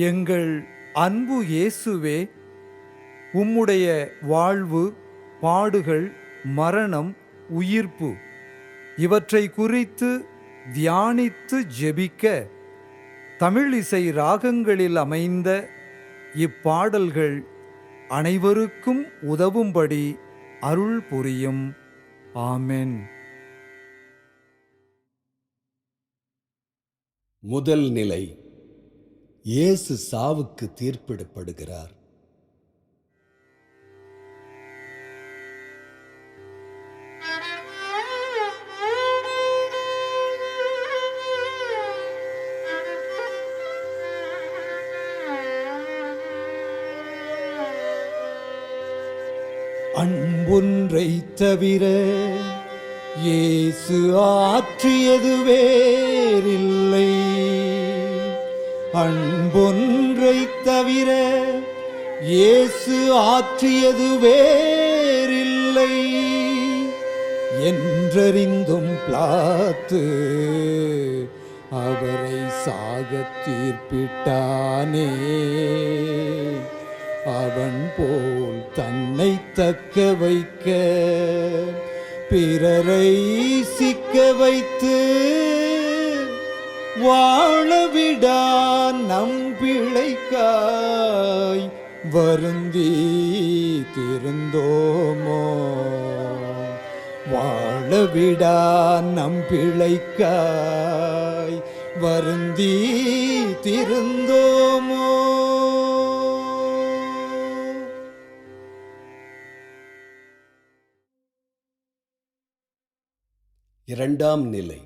எங்கள் அன்பு இயேசுவே, உம்முடைய வாழ்வு, பாடுகள், மரணம், உயிர்ப்பு இவற்றை குறித்து தியானித்து ஜெபிக்க தமிழிசை ராகங்களில் அமைந்த இப்பாடல்கள் அனைவருக்கும் உதவும்படி அருள் புரியும். ஆமென். முதல் நிலை, இயேசு சாவுக்கு தீர்ப்பிடப்படுகிறார். அன்பொன்றை தவிர இயேசு ஆற்றியது வேறில்லை. அன்பொன்றை தவிர இயேசு ஆற்றியது வேறில்லை என்றறிந்தும் பிலாத்து அவரை சாகத் தீர்ப்பிட்டானே. அவன் போல் தன்னை தக்க வைக்க பிறரை சிக்க வைத்து வாழவிடா நம் பிழைக்காய் வருந்தி திருந்தோமோ. வாழவிடா நம் பிழைக்காய் வருந்தி திருந்தோமோ. இரண்டாம் நிலை,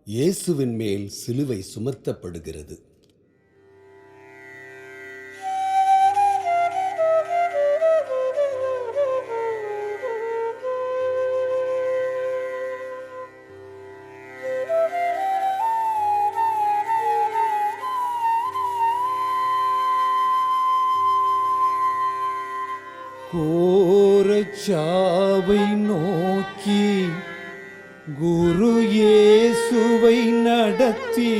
இயேசுவின் மேல் சிலுவை சுமத்தப்படுகிறது. கோரச்சாவை நோக்கி குரு இயேசுவை நடத்தி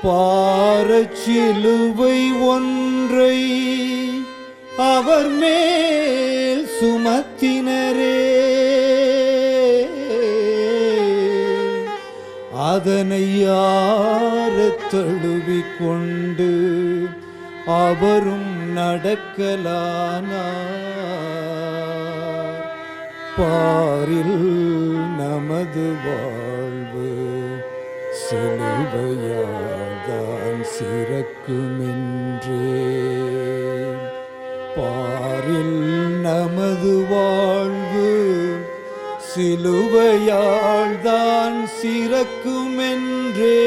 பாரச்சிலுவை ஒன்றை அவர் மேல் சுமத்தினரே. அதனை யாரத் தழுவிக்கொண்டு அவரும் நடக்கலானார். பாரில் நமது வாழ்வு சிலுவையால்தான் சிறக்குமென்றே. பாரில் நமது வாழ்வு சிலுவையால்தான் சிறக்குமென்றே.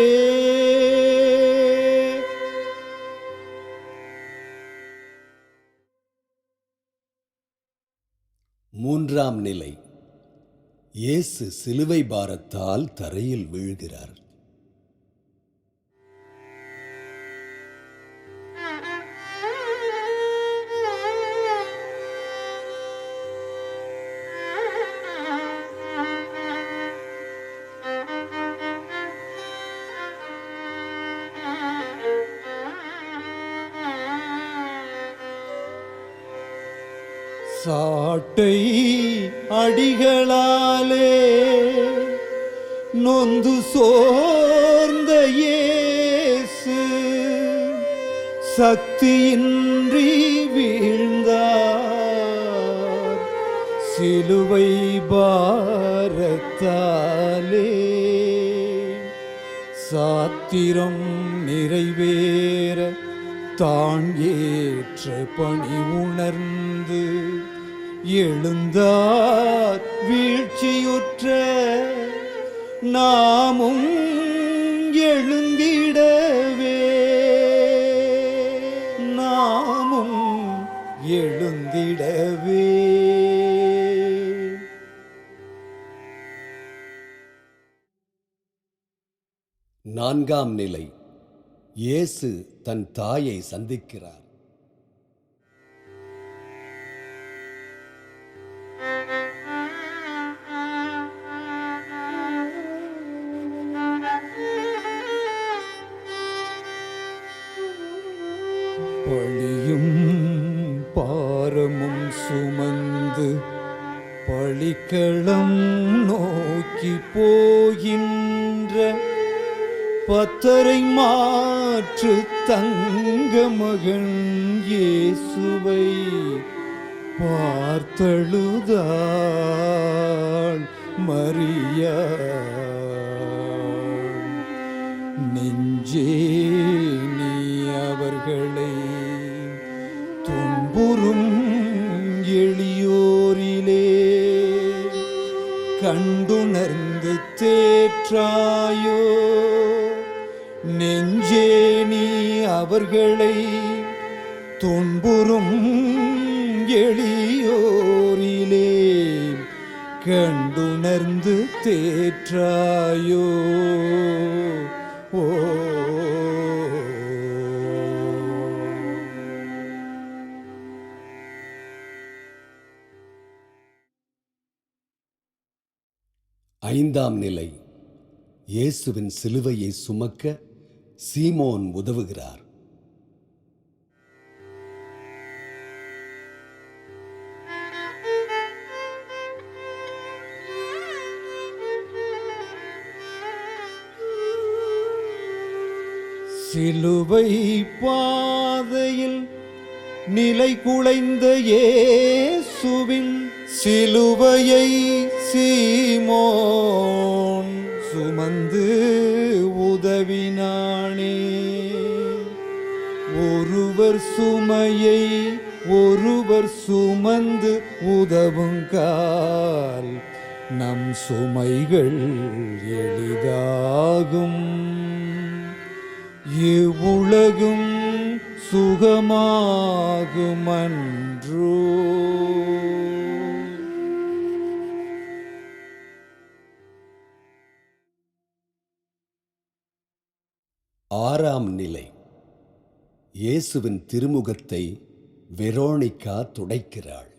மூன்றாம் நிலை, இயேசு சிலுவை பாரத்தால் தரையில் வீழ்கிறார். சாட்டை அடிகளாலே நொந்து சோர்ந்த இயேசு சக்தியின்றி வீழ்ந்தார் சிலுவை பாரத்தாலே. சாத்திரம் நிறைவேற தான் ஏற்ற பணி உணர்ந்து எழுந்தார் வீழ்ச்சியுற்ற நாமும் எழுந்திடவே. நாமும் எழுந்திடவே. நான்காம் நிலை, இயேசு தன் தாயை சந்திக்கிறார். பழியும் பாரமும் சுமந்து பழிக்களம் நோக்கி போகின்ற பத்தரை மாற்று தங்க மகன் இயேசுவை பார்த்தழுதாள் மரியாள். நெஞ்சே நீ அவர்களை துன்புறும் எளியோரிலே கண்டுணர்ந்து தேற்றாயோ. நெஞ்சே நீ அவர்களை துன்புறும் எளியோரிலே கண்டுணர்ந்து தேற்றாயோ. ஓ ஐந்தாம் நிலை. இயேசுவின் சிலுவையை சுமக்க சீமோன் உதவுகிறார். சிலுவை பாதையில் நிலை குலைந்த இயேசுவின் சிலுவையை சீமோன் சுமந்து உதவினானே. ஒருவர் சுமையை ஒருவர் சுமந்து உதவுங்கால் நம் சுமைகள் எளிதாகும். இவ்வுலகும் சுகமாகுமன்றோ. ஆறாம் நிலை. இயேசுவின் திருமுகத்தை வெரோனிகா துடைக்கிறாள்.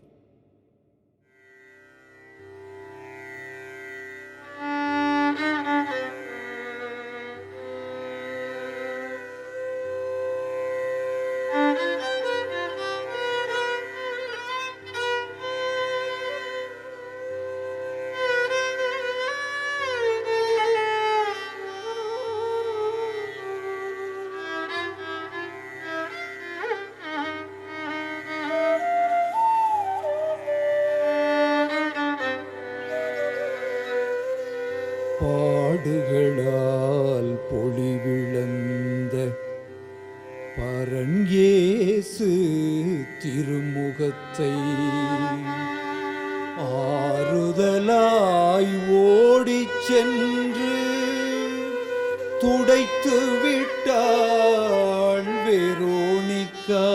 பாடுகளால் பொழிவிழந்த பரஞ்சேசு திருமுகத்தை ஆறுதலாய் ஓடிச் சென்று துடைத்து விட்டாள் வெரோனிகா.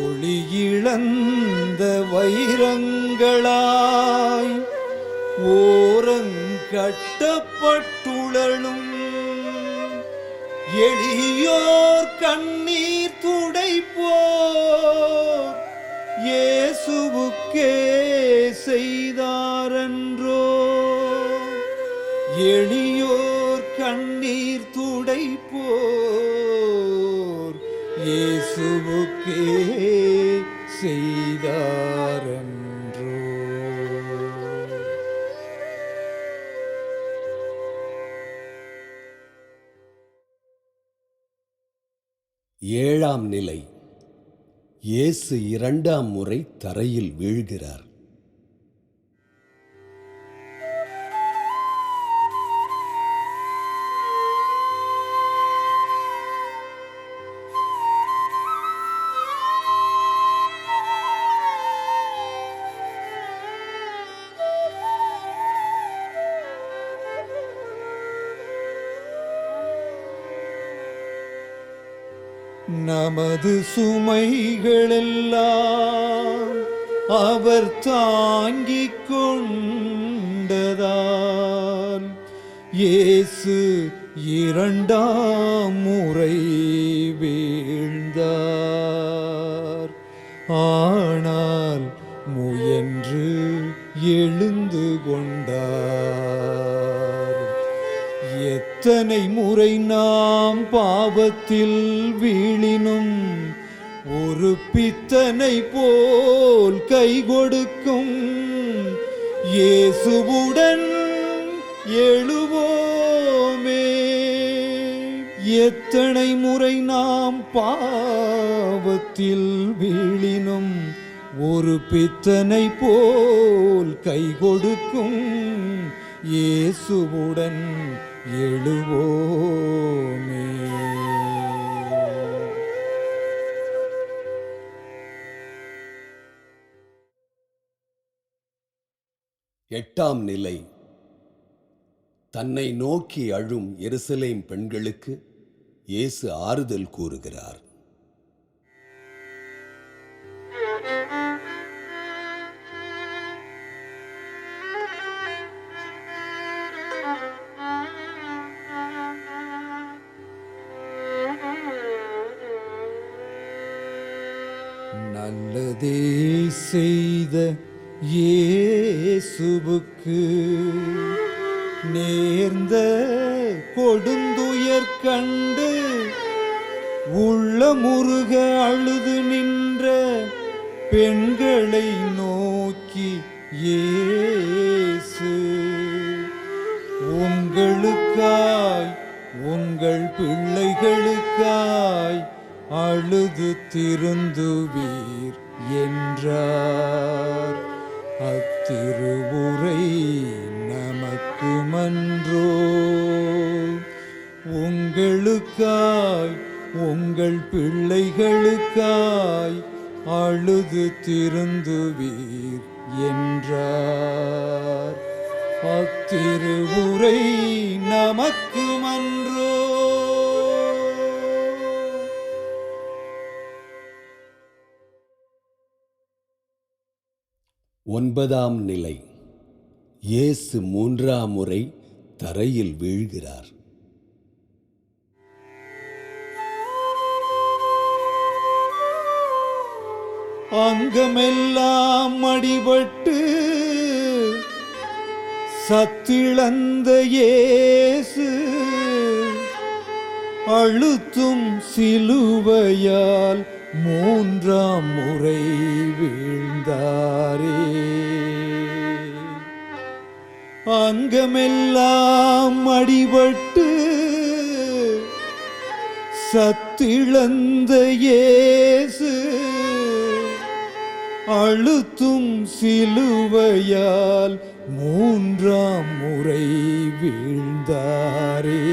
ஒளியிழந்த வைரங்களாய் ஓரங்கட்டப்பட்டுழலும் எளியோர் கண்ணீர் துடைப்போர் இயேசுவுக்கே செய்தாரன்றோ. எளியோர் கண்ணீர் துடைப்போர் இயேசுவுக்கே செய்தாரன்றோ. ஏழாம் நிலை. இயேசு இரண்டாம் முறை தரையில் வீழ்கிறார். நமது சுமைகளெல்லாம் அவர் தாங்கிக் கொண்டதால் இயேசு இரண்டாம் முறை வீழ்ந்தார். ஆனால் முயன்று எழுந்து கொண்டார். எத்தனை முறை நாம் பாவத்தில் வீழினும் ஒரு பித்தனை போல் கை கொடுக்கும் இயேசுவுடன் எழுவோமே. எத்தனை முறை நாம் பாவத்தில் வீழினும் ஒரு பித்தனை போல் கை கொடுக்கும் இயேசுவுடன் எழுவோமே. எட்டாம் நிலை. தன்னை நோக்கி அழும் எருசலேம் பெண்களுக்கு இயேசு ஆறுதல் கூறுகிறார். நல்லதே செய்த இயேசுவுக்கு நேர்ந்த கொடுந்துயர் கண்டு உள்ளமுருக அழுது நின்ற பெண்களை நோக்கி இயேசு உங்களுக்காய் உங்கள் பிள்ளைகளுக்காய் அழுது திருந்துவீர் என்றார். அத்திருவுரை நமக்கு மன்றோ. உங்களுக்காய் உங்கள் பிள்ளைகளுக்காய் அழுது திருந்துவீர் என்றார். அத்திருவுரை நமக்கு மன்றோ. ஒன்பதாம் நிலை. இயேசு மூன்றாம் முறை தரையில் வீழ்கிறார். அங்கமெல்லாம் அடிபட்டு சத்திழந்த இயேசு அழுத்தும் சிலுவையால் மூன்றாம் முறை வீழ்ந்தாரே. அங்கமெல்லாம் அடிபட்டு சத்திழந்த இயேசு அழுத்தும் சிலுவையால் மூன்றாம் முறை வீழ்ந்தாரே.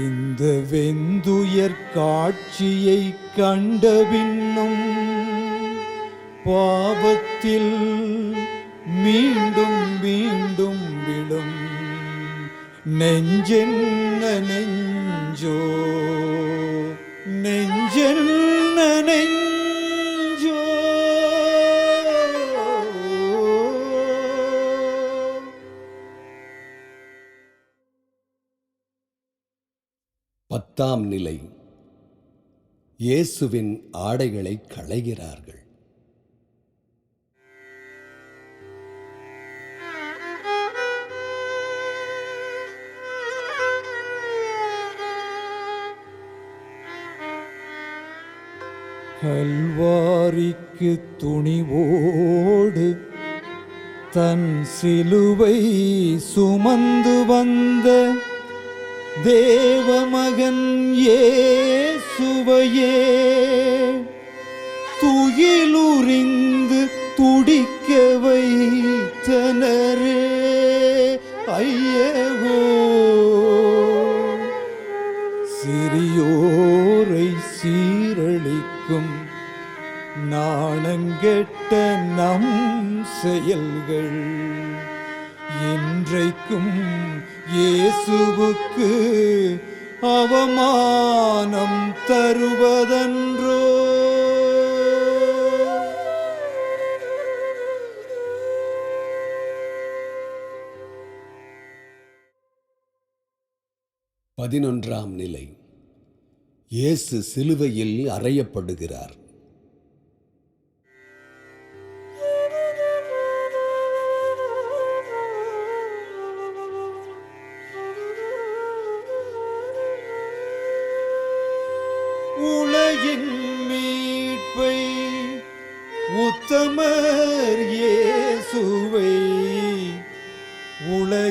இந்த வெந்துயர் காட்சியை கண்டபின்னும் பாவத்தில் மீண்டும் மீண்டும் விழும் நெஞ்சென்ன நெஞ்சோ நெஞ்சென்ன நெஞ்சோ. பத்தாம் நிலை. இயேசுவின் ஆடைகளை களைகிறார்கள். கல்வாரிக்கு துணிவோடு தன் சிலுவை சுமந்து வந்த தேவமகன் இயேசுவையே துயிலுரிந்து துடிக்க வைத்தனரே. ஐயகோ சிறியோரை சீரழிக்கும் நாணங்கெட்ட நம் செயல்கள் இன்றைக்கும் இயேசுவுக்கு அவமானம் தருவதன்றோ. பதினொன்றாம் நிலை. இயேசு சிலுவையில் அறையப்படுகிறார்.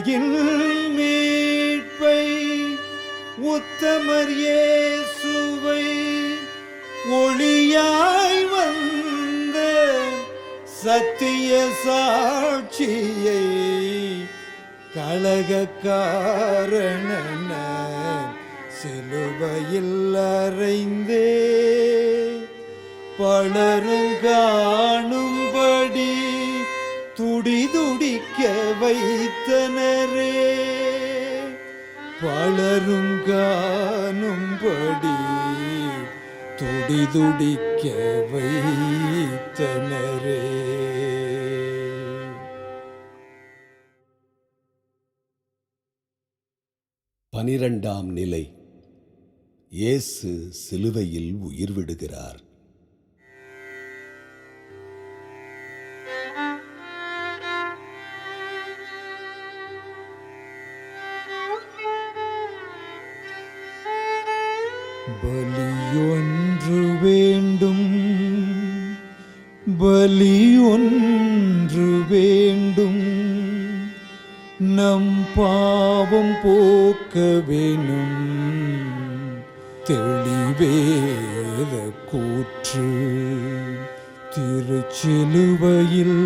உலகின் மீட்பை உத்தமர் இயேசுவை ஒளியாய் வந்த சத்திய சாட்சியை கலகக்காரணன சிலுவையில் அறைந்தே பலரும் காணும்படி துடிதுடிக்க வைத்தனரே, பலரும் காணும்படி துடிதுடிக்க வைத்தனரே. பனிரெண்டாம் நிலை. இயேசு சிலுவையில் உயிர் விடுகிறார். பலியொன்று வேண்டும், பலியொன்று வேண்டும், நம் பாவம் போக்க வேணும் தெளிவேத கூற்று திருச்சிலுவையில்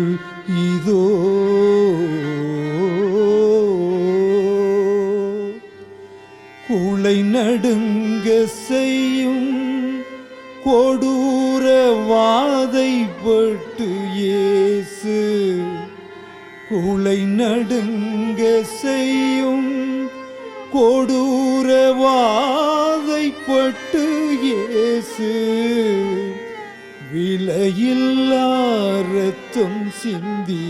இதோ. குலை நடுங்க செய்யும் கொடூர வாதைப்பட்டு இயேசு, குலை நடுங்க செய்யும் கொடூர வாதைப்பட்டு இயேசு விலையில்லா இரத்தம் சிந்தி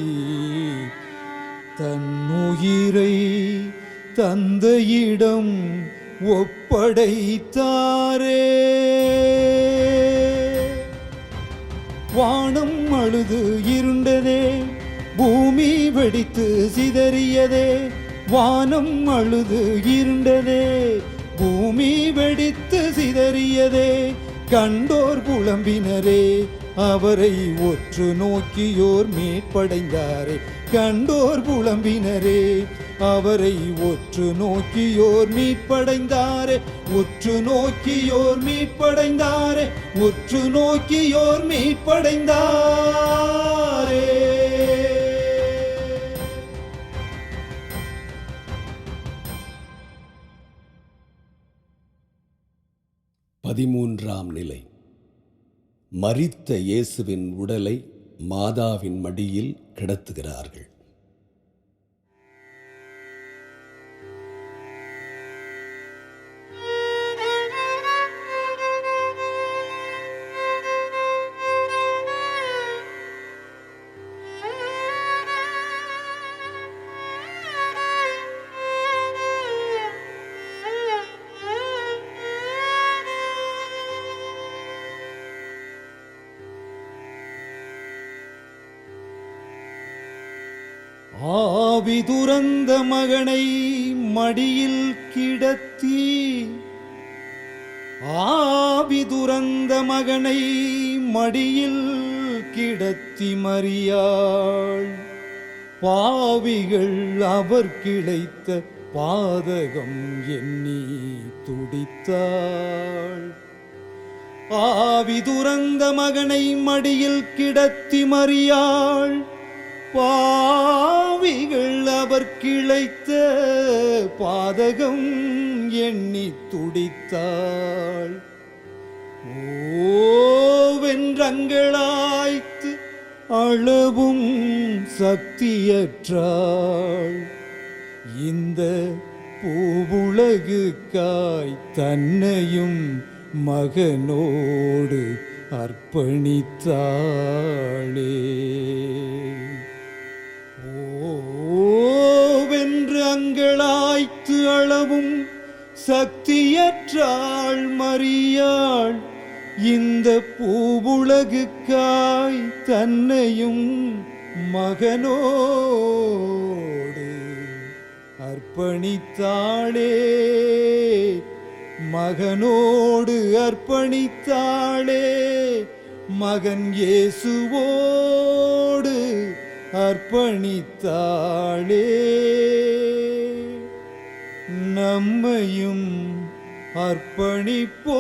தன்னுயிரை தந்தையிடம் ஒப்படைத்தாரே. வானம் அழுது இருண்டதே, பூமி வெடித்து சிதறியதே. வானம் அழுது இருண்டதே, பூமி வெடித்து சிதறியதே. கண்டோர் புலம்பினரே, அவரை ஒற்று நோக்கியோர் மீட்படைந்தாரே. கண்டோர் புலம்பினரே, அவரை ஒற்று நோக்கியோர் மீட்படைந்தாரே. உற்று நோக்கியோர் மீட்படைந்தாரே, உற்று நோக்கியோர் மீட்படைந்தாரே. 13ஆம் நிலை. மரித்த இயேசுவின் உடலை மாதாவின் மடியில் கிடத்துகிறார்கள். ஆவி துறந்த மகனை மடியில் கிடத்தி, ஆவி துறந்த மகனை மடியில் கிடத்தி மரியாள் பாவிகள் அவர் கிளைத்த பாதகம் எண்ணி துடித்தாள். ஆவி துறந்த மகனை மடியில் கிடத்தி மரியாள் பாவிகள் அவர் கிளைத்த பாதகம் எண்ணி துடித்தாள். ஓவென்றங்களாய்த்து அளவும் சக்தியற்றாள். இந்த பூவுலகுக்காய் தன்னையும் மகனோடு அர்ப்பணித்தாளே. ஓவென்று அங்களாய்த்து அளவும் சக்தியற்றாள் மரியாள். இந்த பூவுலகுக்காய் தன்னையும் மகனோடு அர்ப்பணித்தாளே. மகனோடு அர்ப்பணித்தாளே. மகன் இயேசுவோடு அர்ப்பணித்தாளே, நம்மையும் அர்ப்பணிப்போமே.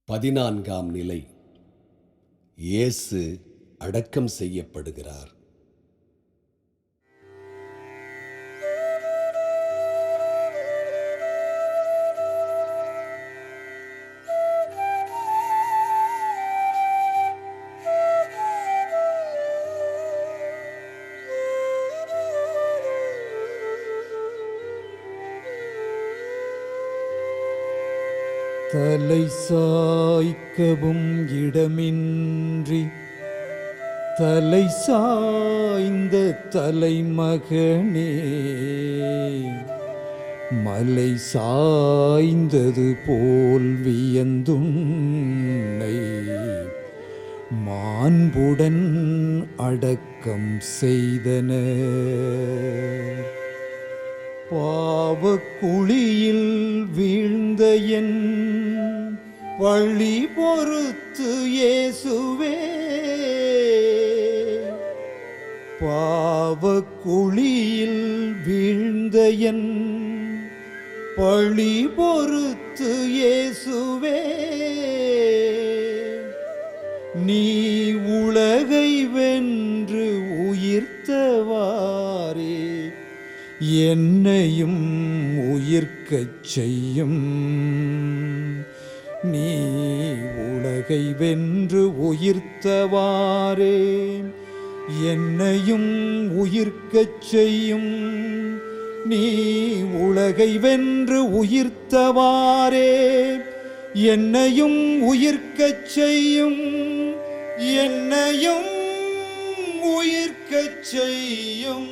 பதினான்காம் நிலை. இயேசு அடக்கம் செய்யப்படுகிறார். தலை சாய்க்கவும் இடமின்றி தலை சாய்ந்த தலைமகனே, மலை சாய்ந்தது போல் வியந்துன்னை மாண்புடன் அடக்கம் செய்தனர். பாவக்குழியில் வீழ்ந்த என் பழி பொறுத்து இயேசுவே, பாவக்குழியில் வீழ்ந்த என் பழி பொறுத்து இயேசுவே, நீ உலகை வென்று உயிர்த்தவாறே என்னையும் உயிர்க்கச் செய்யும். நீ உலகை வென்று உயிர்த்தவாறே என்னையும் உயிர்க்கச் செய்யும். நீ உலகை வென்று உயிர்த்தவாறே என்னையும் உயிர்க்கச் செய்யும். என்னையும் உயிர்க்கச் செய்யும்.